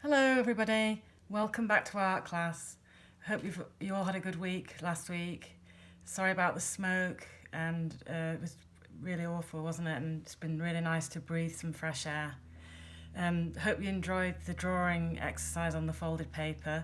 Hello everybody, welcome back to art class. Hope you all had a good week last week. Sorry about the smoke, and it was really awful, wasn't it? And it's been really nice to breathe some fresh air. Hope you enjoyed the drawing exercise on the folded paper.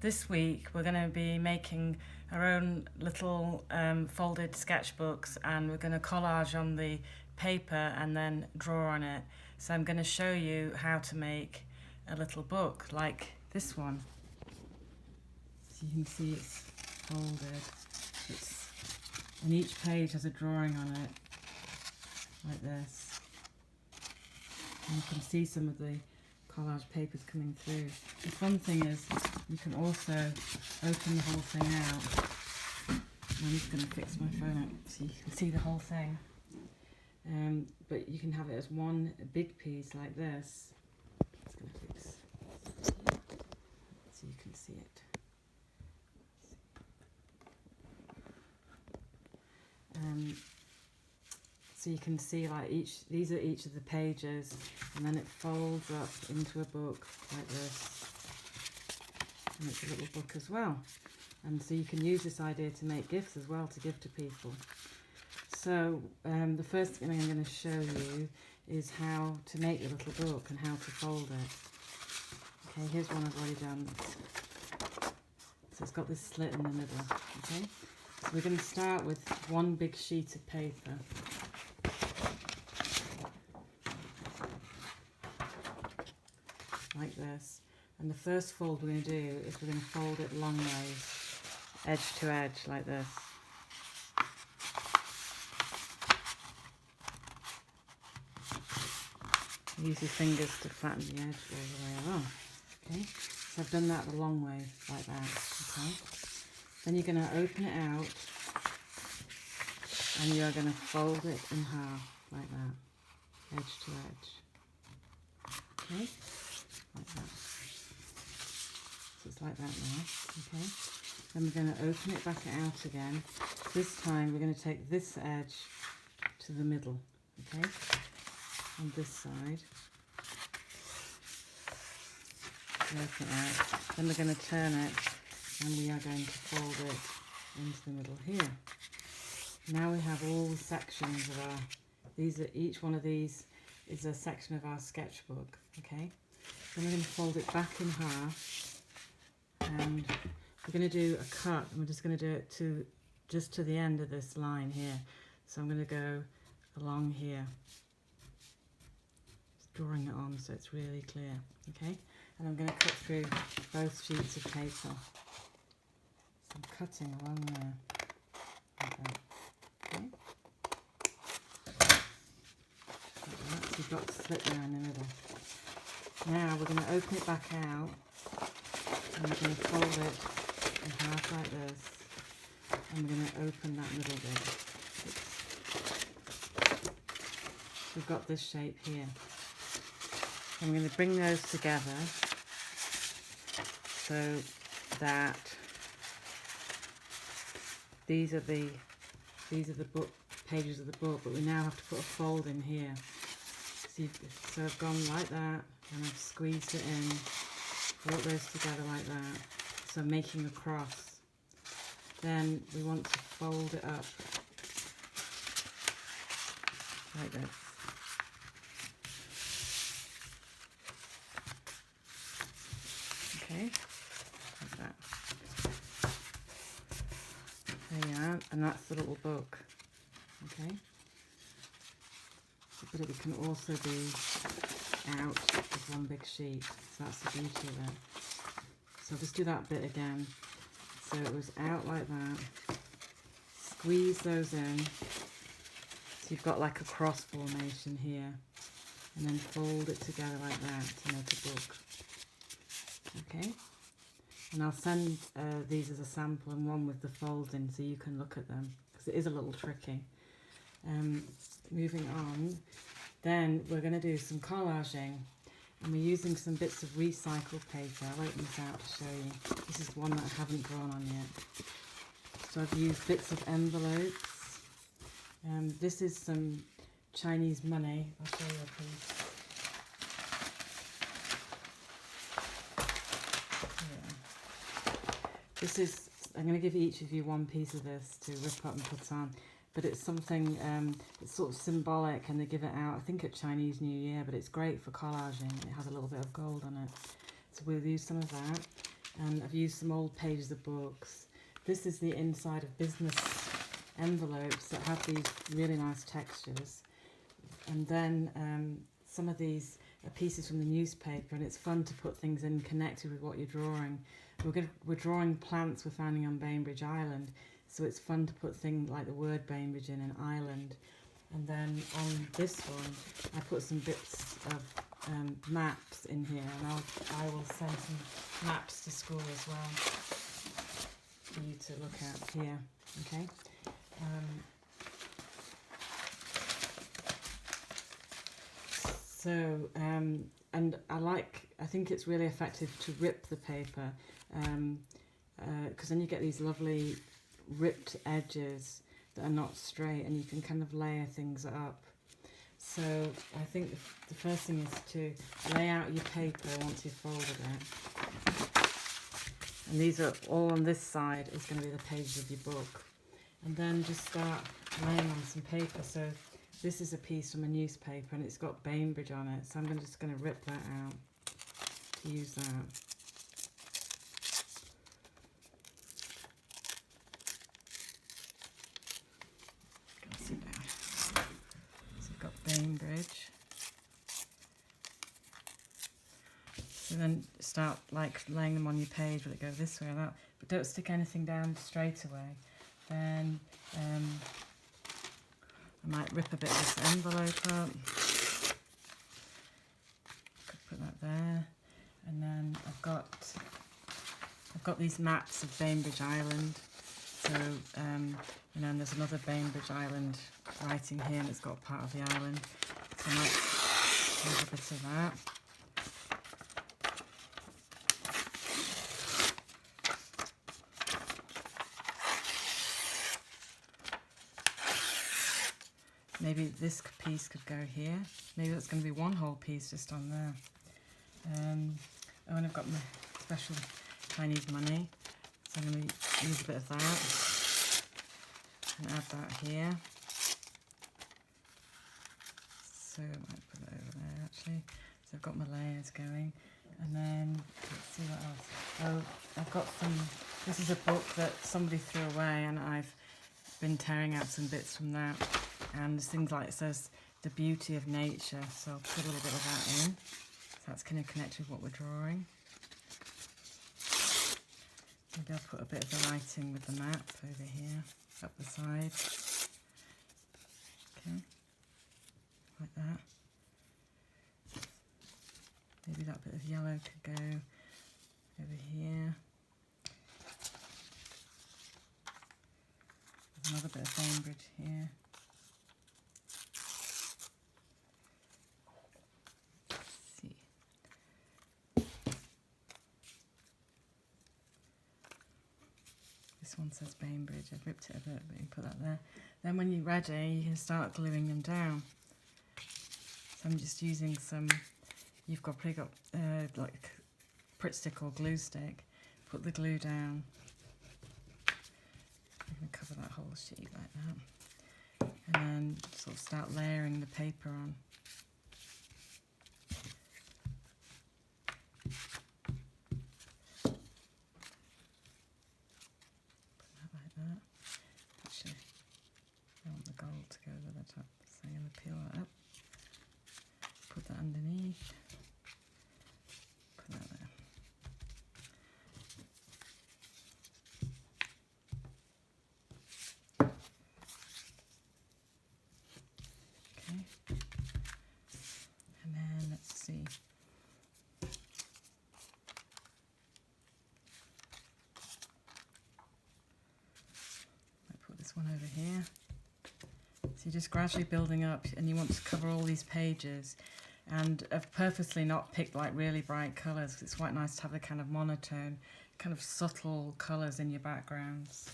This week we're going to be making our own little folded sketchbooks, and we're going to collage on the paper and then draw on it. So I'm going to show you how to make a little book like this one. So you can see it's folded. And each page has a drawing on it, like this. And you can see some of the collage papers coming through. The fun thing is you can also open the whole thing out. I'm just going to fix my phone up so you can see the whole thing. But you can have it as one big piece like this. It's going to fix so you can see it. So you can see like these are each of the pages, and then it folds up into a book like this. And it's a little book as well. And so you can use this idea to make gifts as well, to give to people. So the first thing I'm going to show you is how to make the little book and how to fold it. Okay, here's one I've already done. So it's got this slit in the middle. Okay, so we're going to start with one big sheet of paper. Like this. And the first fold we're going to do is we're going to fold it long ways, edge to edge, like this. Use your fingers to flatten the edge all the way along. Okay, so I've done that the long way, like that. Okay, then you're going to open it out and you're going to fold it in half, like that, edge to edge. Okay, like that. So it's like that now. Okay, then we're going to open it back out again. This time we're going to take this edge to the middle. Okay, on this side, open it out, then we're going to turn it and we are going to fold it into the middle here. Now we have all the sections of our, each one of these is a section of our sketchbook. Okay, then we're going to fold it back in half, and we're going to do a cut, and we're just going to do it just to the end of this line here. So I'm going to go along here, drawing it on so it's really clear. Okay, and I'm going to cut through both sheets of paper. So I'm cutting along there, like that. Okay, like that. So you've got the slit there in the middle. Now we're going to open it back out, and we're going to fold it in half like this, and we're going to open that middle bit. So we've got this shape here. I'm going to bring those together so that these are the book pages of the book, but we now have to put a fold in here. So I've gone like that, and I've squeezed it in, brought those together like that. So I'm making a cross. Then we want to fold it up like this. Okay, like that. There you are, and that's the little book. Okay, but it can also be out as one big sheet, so that's the beauty of it. So I'll just do that bit again. So it was out like that, squeeze those in, so you've got like a cross formation here, and then fold it together like that to make a book. Okay, and I'll send these as a sample and one with the folds in so you can look at them, because it is a little tricky. Moving on, then we're going to do some collaging, and we're using some bits of recycled paper. I'll open this out to show you. This is one that I haven't drawn on yet. So I've used bits of envelopes. This is some Chinese money. I'll show you a piece. This is, I'm going to give each of you one piece of this to rip up and put on. But it's something, it's sort of symbolic, and they give it out, I think, at Chinese New Year, but it's great for collaging. It has a little bit of gold on it. So we'll use some of that. And I've used some old pages of books. This is the inside of business envelopes that have these really nice textures. And then some of these are pieces from the newspaper, and it's fun to put things in connected with what you're drawing. We're drawing plants we're finding on Bainbridge Island, so it's fun to put things like the word Bainbridge in an island. And then on this one, I put some bits of maps in here, and I will send some maps to school as well for you to look at here. Okay. And I think it's really effective to rip the paper, because then you get these lovely ripped edges that are not straight, and you can kind of layer things up. So I think the first thing is to lay out your paper once you've folded it. And these are all on this side is going to be the pages of your book. And then just start laying on some paper. So this is a piece from a newspaper, and it's got Bainbridge on it. So I'm just going to rip that out to use that. Bainbridge. So then start like laying them on your page. Will it go this way or that? But don't stick anything down straight away. Then I might rip a bit of this envelope up. Could put that there. And then I've got these maps of Bainbridge Island. So and then there's another Bainbridge Island writing here, and it's got part of the island. So I might use a bit of that. Maybe this piece could go here. Maybe that's going to be one whole piece just on there. Oh, and I've got my special Chinese money. So I'm going to use a bit of that and add that here. So I might put that over there actually. So I've got my layers going. And then, let's see what else. Oh, I've got some, this is a book that somebody threw away, and I've been tearing out some bits from that. And there's things like, it says, the beauty of nature. So I'll put a little bit of that in. So that's kind of connected with what we're drawing. Maybe I'll put a bit of the writing with the map over here, up the side. Okay, like that. Maybe that bit of yellow could go over here. There's another bit of Bainbridge here. This one says Bainbridge. I've ripped it a bit, but you can put that there. Then when you're ready, you can start gluing them down. So I'm just using some, you've probably got like Pritt stick or glue stick. Put the glue down. I'm going to cover that whole sheet like that. And then sort of start layering the paper on. To go over the top, so I'm going to peel that up, put that underneath, put that there. Okay, and then let's see. I put this one over here. So you're just gradually building up, and you want to cover all these pages. And I've purposely not picked like really bright colours, because it's quite nice to have the kind of monotone, kind of subtle colours in your backgrounds.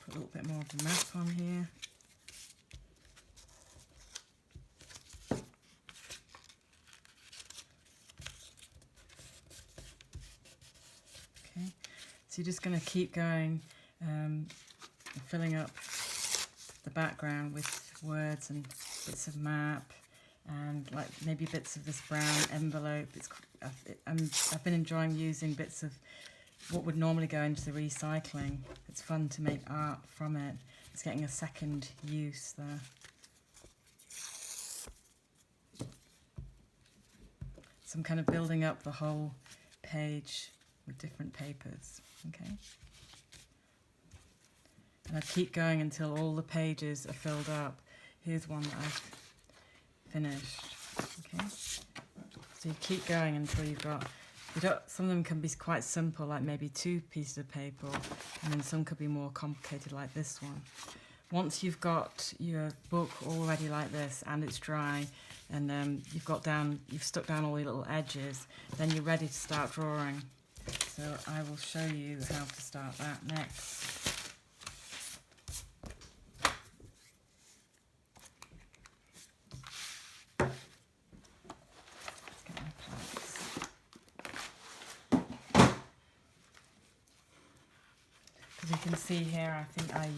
Put a little bit more of the map on here. you're just going to keep going, filling up the background with words and bits of map and like maybe bits of this brown envelope. I've been enjoying using bits of what would normally go into the recycling. It's fun to make art from it. It's getting a second use there. So I'm kind of building up the whole page with different papers, okay? And I keep going until all the pages are filled up. Here's one that I've finished, okay? So you keep going until you've got, some of them can be quite simple, like maybe 2 pieces of paper, and then some could be more complicated like this one. Once you've got your book already like this and it's dry, and you've stuck down all your little edges, then you're ready to start drawing. So I will show you how to start that next. As you can see here, I think I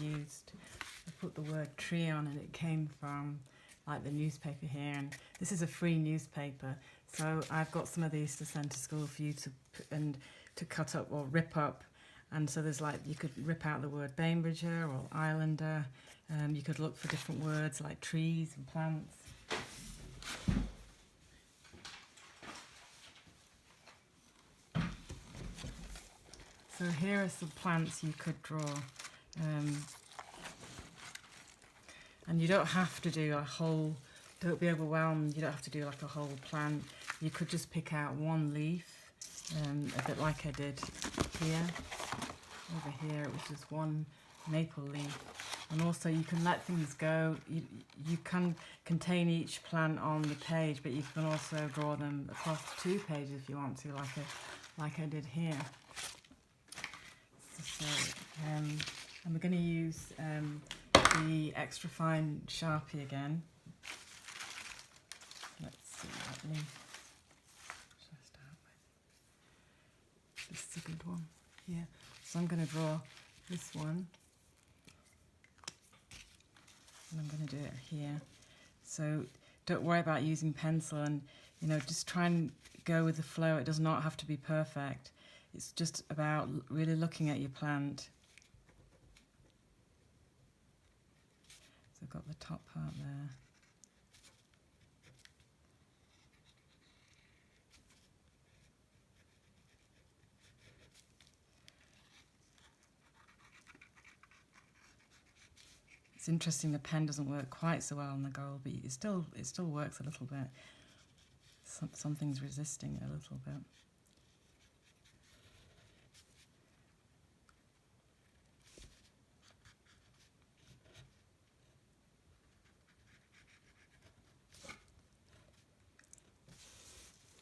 put the word tree on, and it came from like the newspaper here, and this is a free newspaper, so I've got some of these to send to school for you to cut up or rip up. And so there's like, you could rip out the word Bainbridger or Islander, you could look for different words like trees and plants. So here are some plants you could draw. And you don't have to do a whole, don't be overwhelmed, you don't have to do like a whole plant. You could just pick out one leaf, a bit like I did here. Over here it was just one maple leaf. And also you can let things go. You can contain each plant on the page, but you can also draw them across 2 pages if you want to, like I did here. And we're going to use the extra fine Sharpie again. Let's see what leaf should I start with. This is a good one here. So I'm going to draw this one, and I'm going to do it here. So don't worry about using pencil, and just try and go with the flow. It does not have to be perfect. It's just about really looking at your plant. So I've got the top part there. It's interesting the pen doesn't work quite so well on the gold, but it still works a little bit. Something's resisting it a little bit.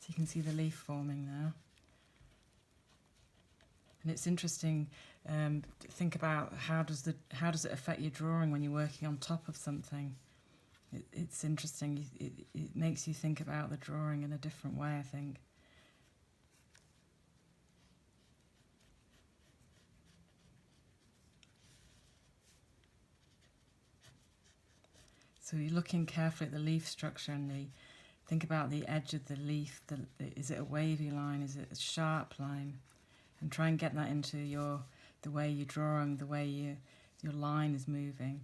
You can see the leaf forming there. And it's interesting to think about how does it affect your drawing when you're working on top of something. It's interesting. It makes you think about the drawing in a different way, I think. So you're looking carefully at the leaf structure and think about the edge of the leaf. Is it a wavy line? Is it a sharp line? And try and get that into the way you're drawing, the way your line is moving.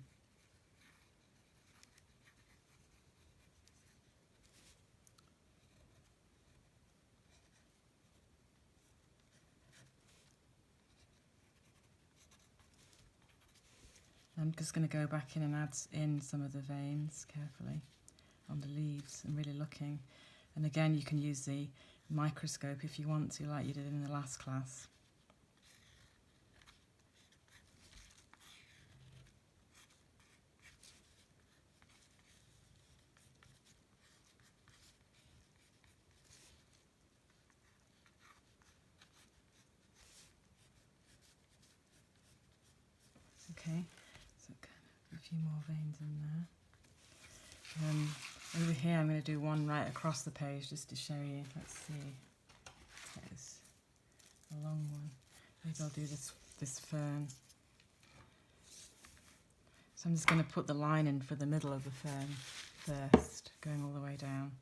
I'm just going to go back in and add in some of the veins carefully on the leaves and really looking. And again, you can use the microscope if you want to, like you did in the last class. Okay, so kind of a few more veins in there. Over here I'm going to do one right across the page just to show you. Let's see. That is a long one. maybe I'll do this fern. So I'm just going to put the line in for the middle of the fern first, going all the way down.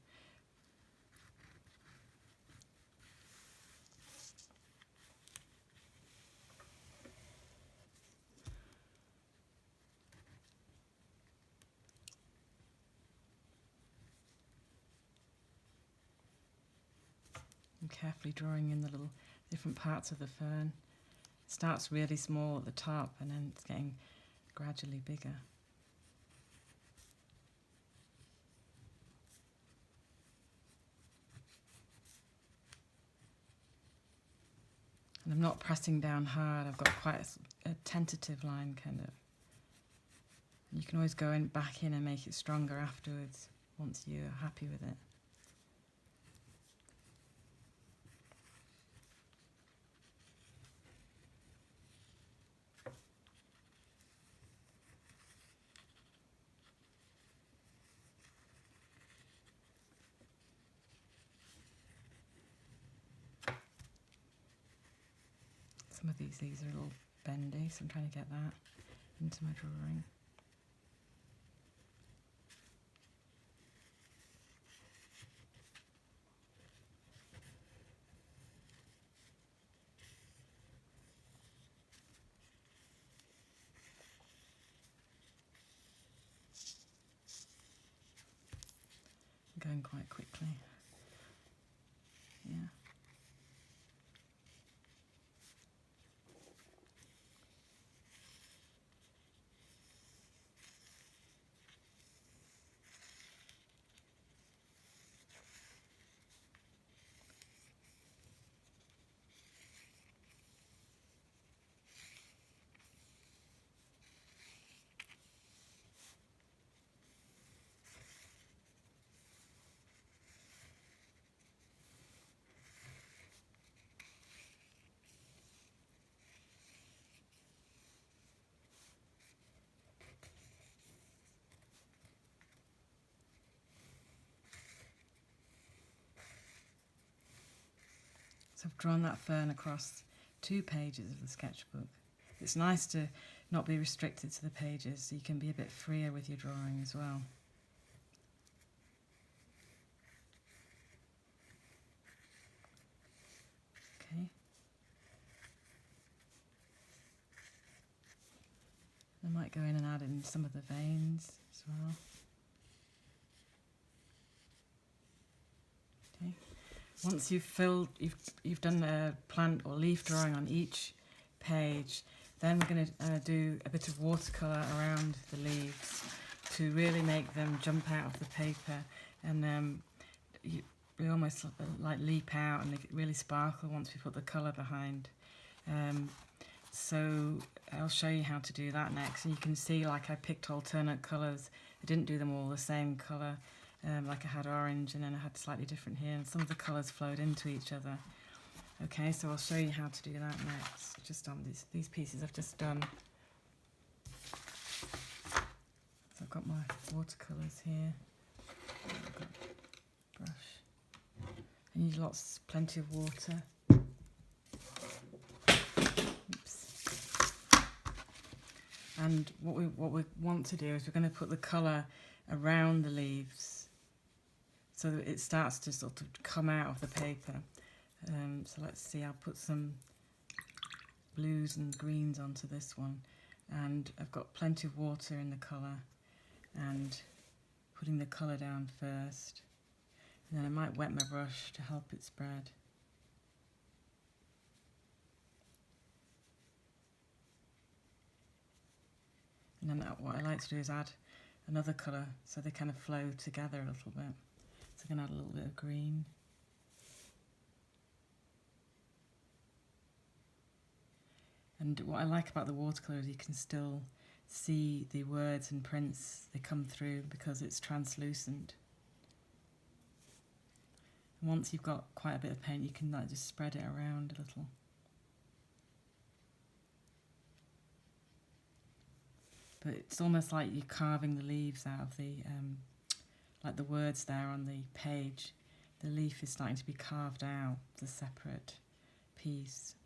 And carefully drawing in the little different parts of the fern. It starts really small at the top and then it's getting gradually bigger. And I'm not pressing down hard, I've got quite a tentative line kind of. And you can always go back in and make it stronger afterwards once you're happy with it. Some of these are a little bendy, so I'm trying to get that into my drawing. I'm going quite quickly. Yeah. So I've drawn that fern across 2 pages of the sketchbook. It's nice to not be restricted to the pages, so you can be a bit freer with your drawing as well. Okay. I might go in and add in some of the veins as well. Okay. Once you've done a plant or leaf drawing on each page, then we're going to do a bit of watercolor around the leaves to really make them jump out of the paper, and we almost like leap out and they really sparkle once we put the colour behind. So I'll show you how to do that next, and you can see like I picked alternate colours. I didn't do them all the same colour. Like I had orange and then I had slightly different here, and some of the colours flowed into each other. Okay, so I'll show you how to do that next, just on these pieces I've just done. So I've got my watercolours here. I've got a brush. I need plenty of water. Oops. And what we want to do is we're going to put the colour around the leaves, so that it starts to sort of come out of the paper. So let's see, I'll put some blues and greens onto this one, and I've got plenty of water in the colour, and putting the colour down first, and then I might wet my brush to help it spread. And then what I like to do is add another colour so they kind of flow together a little bit. So I'm going to add a little bit of green. And what I like about the watercolour is you can still see the words and prints, they come through because it's translucent. And once you've got quite a bit of paint, you can like just spread it around a little. But it's almost like you're carving the leaves out of the, like the words there on the page. The leaf is starting to be carved out, the separate piece.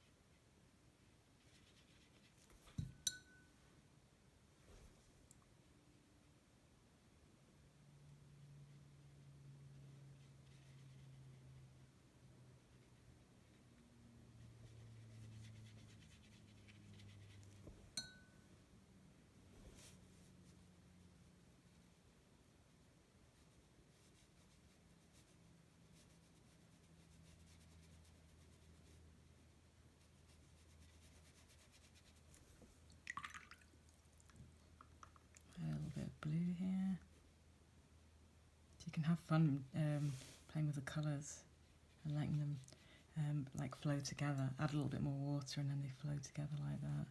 blue here. So you can have fun playing with the colours and letting them like flow together. Add a little bit more water and then they flow together like that.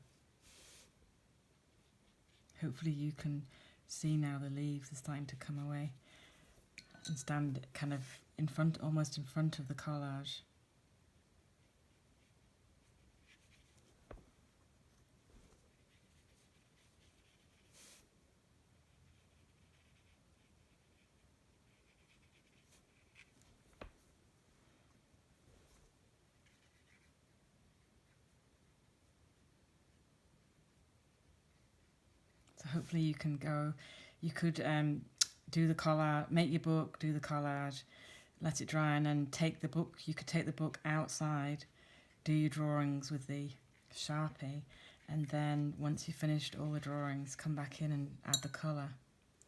Hopefully you can see now the leaves are starting to come away and stand kind of in front, almost in front of the collage. So hopefully you can go, you could do the collage, make your book, do the collage, let it dry, and then take the book, you could take the book outside, do your drawings with the Sharpie, and then once you've finished all the drawings, come back in and add the colour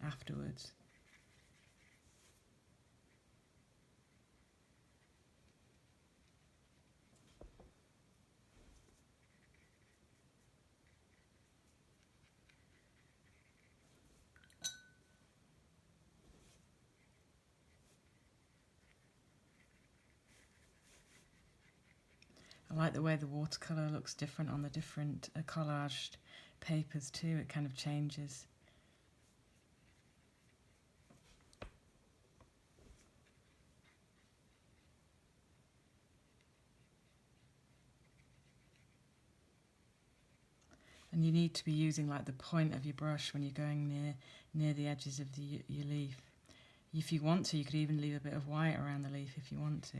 afterwards. I like the way the watercolour looks different on the different collaged papers too, it kind of changes. And you need to be using like the point of your brush when you're going near the edges of your leaf. If you want to, you could even leave a bit of white around the leaf if you want to.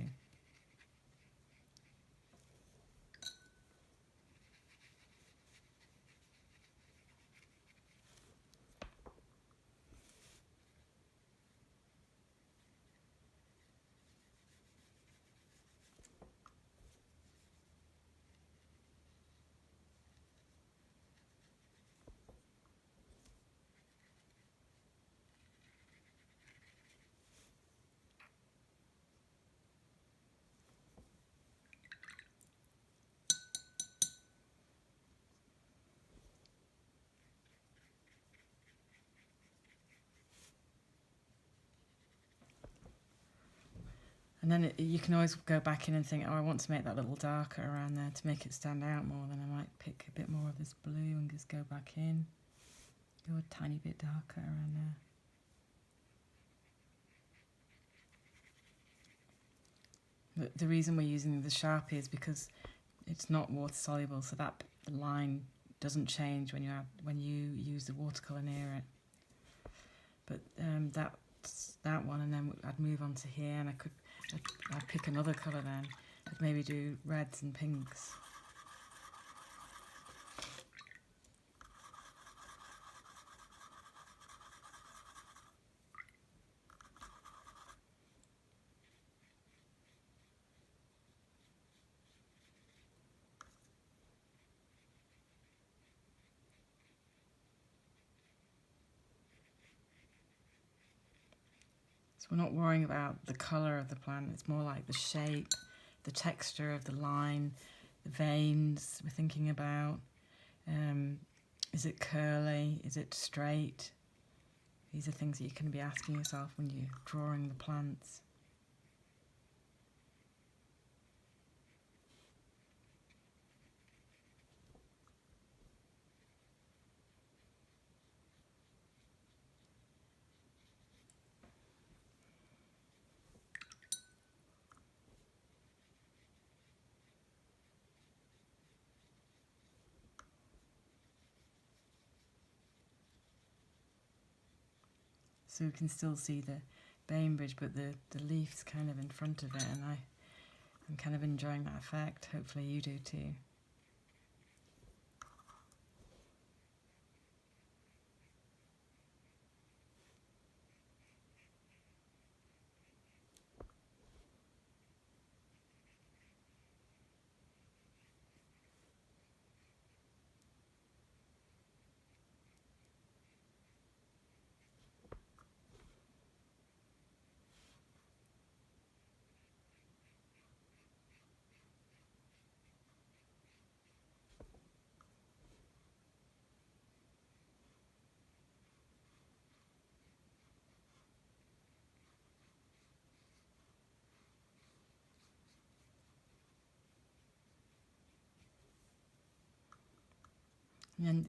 And then you can always go back in and think, oh, I want to make that a little darker around there to make it stand out more. Then I might pick a bit more of this blue and just go back in. Go a tiny bit darker around there. The reason we're using the Sharpie is because it's not water soluble, so that line doesn't change when you use the watercolour near it. But that's that one, and then I'd move on to here, and I'd pick another colour then. I'd maybe do reds and pinks. So we're not worrying about the colour of the plant, it's more like the shape, the texture of the line, the veins we're thinking about. Is it curly? Is it straight? These are things that you can be asking yourself when you're drawing the plants. So we can still see the Bainbridge, but the leaf's kind of in front of it, and I'm kind of enjoying that effect. Hopefully you do too. And